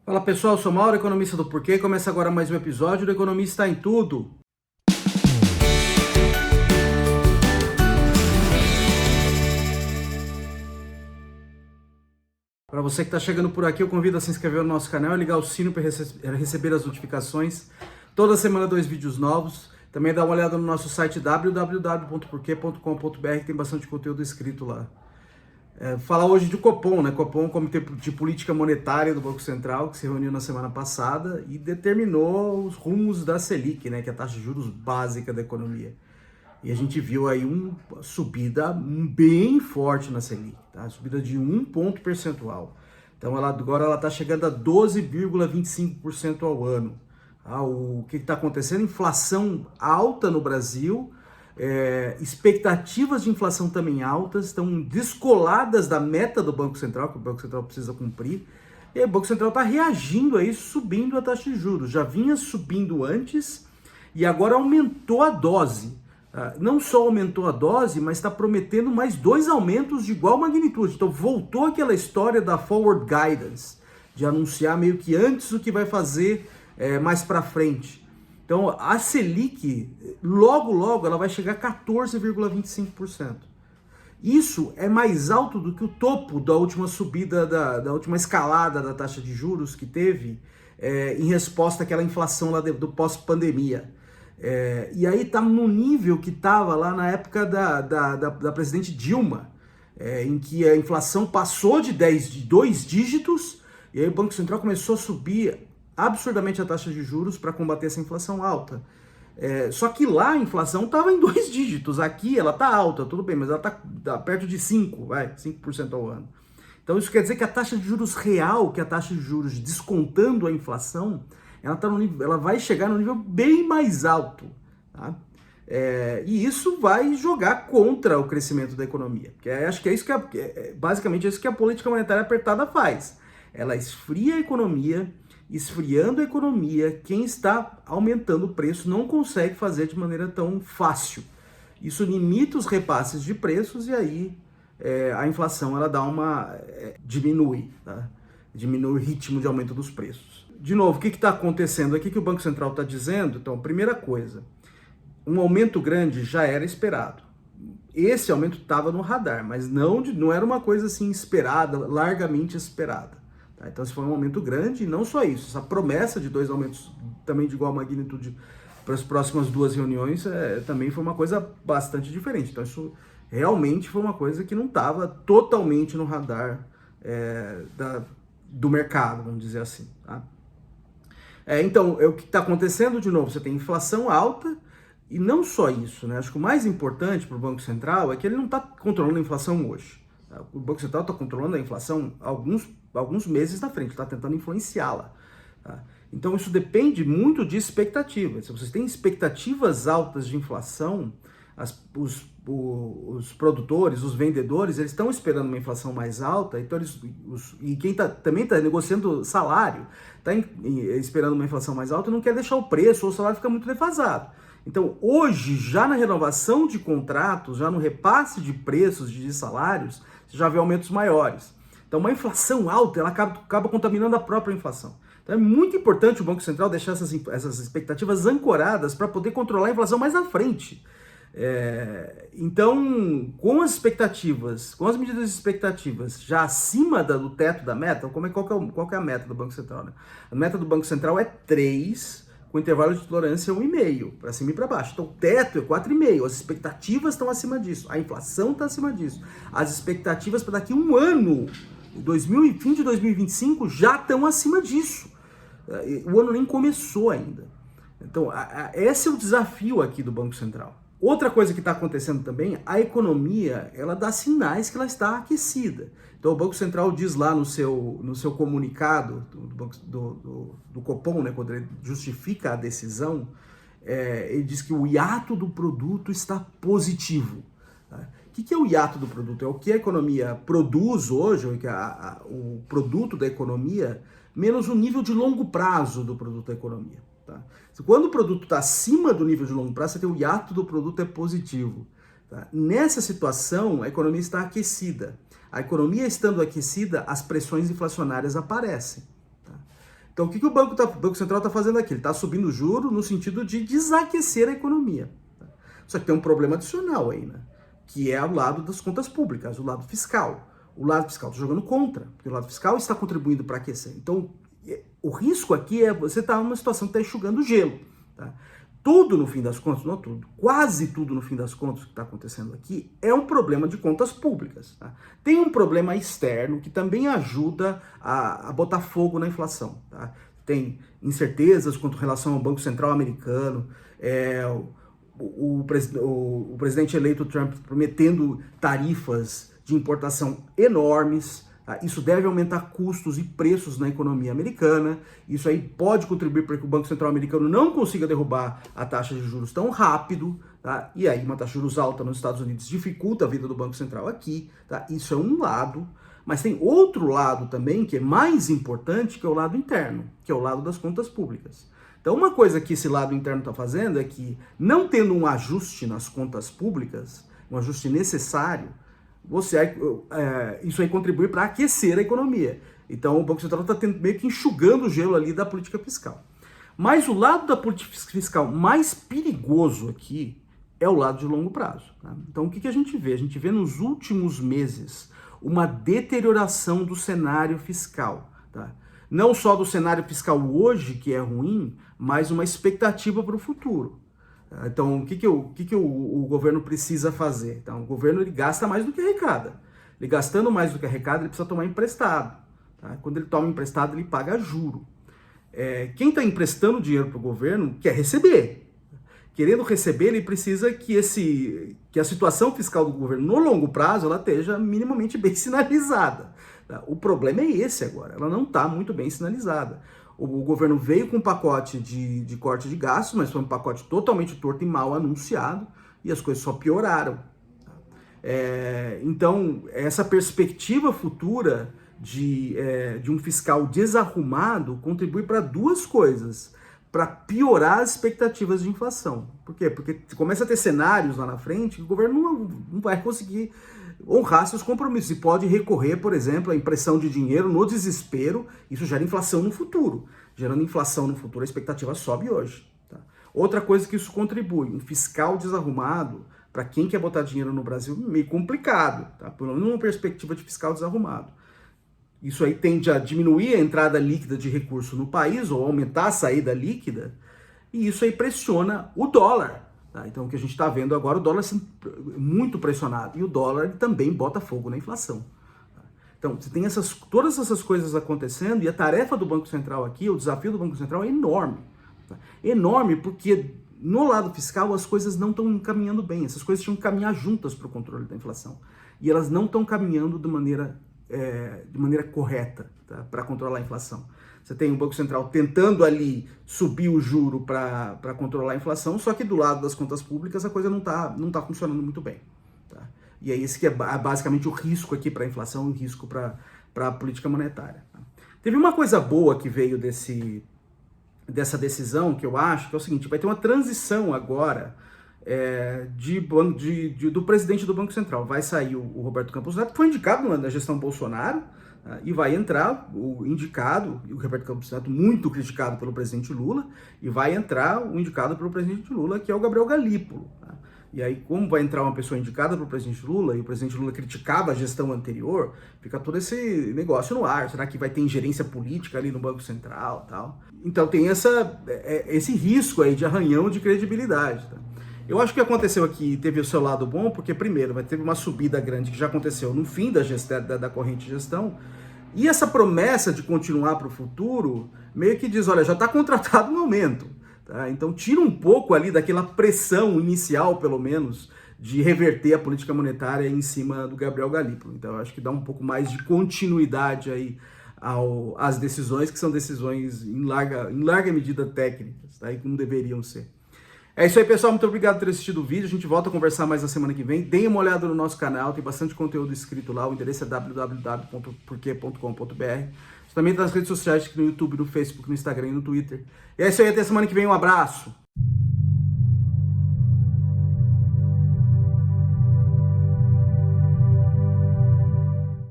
Fala pessoal, eu sou Mauro, economista do Porquê. Começa agora mais um episódio do Economista em Tudo. Para você que está chegando por aqui, eu convido a se inscrever no nosso canal e ligar o sino para receber as notificações. Toda semana 2 vídeos novos. Também dá uma olhada no nosso site www.porquê.com.br, que tem bastante conteúdo escrito lá. Falar hoje de Copom, né? Copom, Comitê de Política Monetária do Banco Central, que se reuniu na semana passada e determinou os rumos da Selic, né? Que é a taxa de juros básica da economia. E a gente viu aí uma subida bem forte na Selic, tá? Subida de 1 ponto percentual. Então agora ela está chegando a 12,25% ao ano. O que está acontecendo? Inflação alta no Brasil. Expectativas de inflação também altas, estão descoladas da meta do Banco Central, que o Banco Central precisa cumprir, e o Banco Central está reagindo a isso, subindo a taxa de juros. Já vinha subindo antes e agora aumentou a dose. Não só aumentou a dose, mas está prometendo mais 2 aumentos de igual magnitude. Então voltou aquela história da forward guidance, de anunciar meio que antes o que vai fazer mais para frente. Então, a Selic, logo, ela vai chegar a 14,25%. Isso é mais alto do que o topo da última subida, da última escalada da taxa de juros que teve em resposta àquela inflação lá do pós-pandemia. E aí está no nível que estava lá na época da presidente Dilma, em que a inflação passou de 2 dígitos, e aí o Banco Central começou a subir absurdamente a taxa de juros para combater essa inflação alta. Só que lá a inflação estava em 2 dígitos, aqui ela está alta, tudo bem, mas ela está perto de 5% ao ano. Então isso quer dizer que a taxa de juros real, que é a taxa de juros descontando a inflação, ela vai chegar no nível bem mais alto. Tá? E isso vai jogar contra o crescimento da economia. Porque acho que é isso basicamente isso que a política monetária apertada faz. Ela esfria a economia. Esfriando a economia, quem está aumentando o preço não consegue fazer de maneira tão fácil. Isso limita os repasses de preços e aí a inflação ela diminui, tá? Diminui o ritmo de aumento dos preços. De novo, o que está acontecendo aqui que o Banco Central está dizendo? Então, primeira coisa, um aumento grande já era esperado. Esse aumento estava no radar, mas não era uma coisa assim esperada, largamente esperada. Então, esse foi um aumento grande, e não só isso, essa promessa de 2 aumentos também de igual magnitude para as próximas 2 reuniões também foi uma coisa bastante diferente. Então, isso realmente foi uma coisa que não estava totalmente no radar do mercado, vamos dizer assim. Tá? Então, o que está acontecendo, de novo, você tem inflação alta, e não só isso, né? Acho que o mais importante para o Banco Central é que ele não está controlando a inflação hoje. O Banco Central está controlando a inflação alguns meses na frente, está tentando influenciá-la. Tá? Então isso depende muito de expectativas. Se vocês têm expectativas altas de inflação, os produtores, os vendedores, eles estão esperando uma inflação mais alta, então e quem também está negociando salário, está esperando uma inflação mais alta, não quer deixar o preço ou o salário fica muito defasado. Então, hoje, já na renovação de contratos, já no repasse de preços de salários, você já vê aumentos maiores. Então, uma inflação alta, ela acaba contaminando a própria inflação. Então, é muito importante o Banco Central deixar essas expectativas ancoradas para poder controlar a inflação mais na frente. Então, com as medidas de expectativas já acima do teto da meta, qual que é a meta do Banco Central? Né? A meta do Banco Central é 3%, com intervalo de tolerância 1,5%, para cima e para baixo. Então, o teto é 4,5%, as expectativas estão acima disso, a inflação está acima disso. As expectativas para daqui a um ano, fim de 2025, já estão acima disso. O ano nem começou ainda. Então, esse é o desafio aqui do Banco Central. Outra coisa que está acontecendo também, a economia, ela dá sinais que ela está aquecida. Então o Banco Central diz lá no seu comunicado do Copom, né, quando ele justifica a decisão, ele diz que o hiato do produto está positivo. Tá? O que é o hiato do produto? É o que a economia produz hoje, o produto da economia, menos o nível de longo prazo do produto da economia. Tá? Quando o produto está acima do nível de longo prazo, você tem o hiato do produto é positivo. Tá? Nessa situação, a economia está aquecida. A economia estando aquecida, as pressões inflacionárias aparecem. Tá? Então, o que o Banco Central está fazendo aqui? Ele está subindo o juro no sentido de desaquecer a economia. Só que tem um problema adicional aí, né? Que é o lado das contas públicas, o lado fiscal. O lado fiscal está jogando contra, porque o lado fiscal está contribuindo para aquecer. Então, o risco aqui é você estar numa situação que está enxugando gelo. Tá? Tudo, no fim das contas, não tudo, quase tudo, no fim das contas, que está acontecendo aqui é um problema de contas públicas. Tá? Tem um problema externo que também ajuda a botar fogo na inflação. Tá? Tem incertezas quanto relação ao Banco Central americano, o presidente eleito Trump prometendo tarifas de importação enormes. Tá? Isso deve aumentar custos e preços na economia americana. Isso aí pode contribuir para que o Banco Central americano não consiga derrubar a taxa de juros tão rápido. Tá? E aí uma taxa de juros alta nos Estados Unidos dificulta a vida do Banco Central aqui. Tá? Isso é um lado. Mas tem outro lado também que é mais importante, que é o lado interno, que é o lado das contas públicas. Então uma coisa que esse lado interno está fazendo é que, não tendo um ajuste nas contas públicas, um ajuste necessário, isso aí contribui para aquecer a economia. Então o Banco Central está meio que enxugando o gelo ali da política fiscal. Mas o lado da política fiscal mais perigoso aqui é o lado de longo prazo. Tá? Então o que a gente vê? A gente vê nos últimos meses uma deterioração do cenário fiscal. Tá? Não só do cenário fiscal hoje, que é ruim, mas uma expectativa para o futuro. Então, o que o governo precisa fazer? Então, o governo ele gasta mais do que arrecada. Ele gastando mais do que arrecada, ele precisa tomar emprestado. Tá? Quando ele toma emprestado, ele paga juro. Quem está emprestando dinheiro para o governo quer receber. Querendo receber, ele precisa que a situação fiscal do governo no longo prazo ela esteja minimamente bem sinalizada. Tá? O problema é esse agora, ela não está muito bem sinalizada. O governo veio com um pacote de corte de gastos, mas foi um pacote totalmente torto e mal anunciado, e as coisas só pioraram. Então, essa perspectiva futura de um fiscal desarrumado contribui para duas coisas: para piorar as expectativas de inflação. Por quê? Porque começa a ter cenários lá na frente que o governo não vai conseguir honrar seus compromissos e pode recorrer, por exemplo, à impressão de dinheiro no desespero. Isso gera inflação no futuro. Gerando inflação no futuro, a expectativa sobe hoje. Tá? Outra coisa que isso contribui, um fiscal desarrumado, para quem quer botar dinheiro no Brasil, meio complicado, tá? Pelo menos uma perspectiva de fiscal desarrumado. Isso aí tende a diminuir a entrada líquida de recurso no país, ou aumentar a saída líquida, e isso aí pressiona o dólar. Tá? Então, o que a gente está vendo agora, o dólar sendo muito pressionado, e o dólar também bota fogo na inflação. Tá? Então, você tem todas essas coisas acontecendo, e a tarefa do Banco Central aqui, o desafio do Banco Central é enorme. Tá? Enorme porque no lado fiscal as coisas não estão caminhando bem, essas coisas tinham que caminhar juntas para o controle da inflação, e elas não estão caminhando de maneira correta, tá? Para controlar a inflação. Você tem o Banco Central tentando ali subir o juro para controlar a inflação, só que do lado das contas públicas a coisa não tá funcionando muito bem. Tá? E é esse que é basicamente o risco aqui para a inflação, o risco para a política monetária. Tá? Teve uma coisa boa que veio dessa decisão, que eu acho, que é o seguinte: vai ter uma transição agora do presidente do Banco Central. Vai sair o Roberto Campos Neto, que foi indicado na gestão Bolsonaro, e vai entrar o indicado, o Roberto Campos Neto, muito criticado pelo presidente Lula, e vai entrar o indicado pelo presidente Lula, que é o Gabriel Galípolo. Tá? E aí, como vai entrar uma pessoa indicada pelo presidente Lula, e o presidente Lula criticava a gestão anterior, fica todo esse negócio no ar. Será que vai ter ingerência política ali no Banco Central e tal? Então tem esse risco aí de arranhão de credibilidade. Tá? Eu acho que aconteceu aqui, teve o seu lado bom, porque primeiro, teve uma subida grande que já aconteceu no fim da corrente de gestão, e essa promessa de continuar para o futuro, meio que diz, olha, já está contratado um aumento. Tá? Então tira um pouco ali daquela pressão inicial, pelo menos, de reverter a política monetária em cima do Gabriel Galípolo. Então eu acho que dá um pouco mais de continuidade aí às decisões, que são decisões em larga medida técnicas, tá? E como deveriam ser. É isso aí, pessoal. Muito obrigado por ter assistido o vídeo. A gente volta a conversar mais na semana que vem. Deem uma olhada no nosso canal, tem bastante conteúdo escrito lá. O endereço é www.porquê.com.br. Também nas redes sociais, no YouTube, no Facebook, no Instagram e no Twitter. E é isso aí, até semana que vem. Um abraço!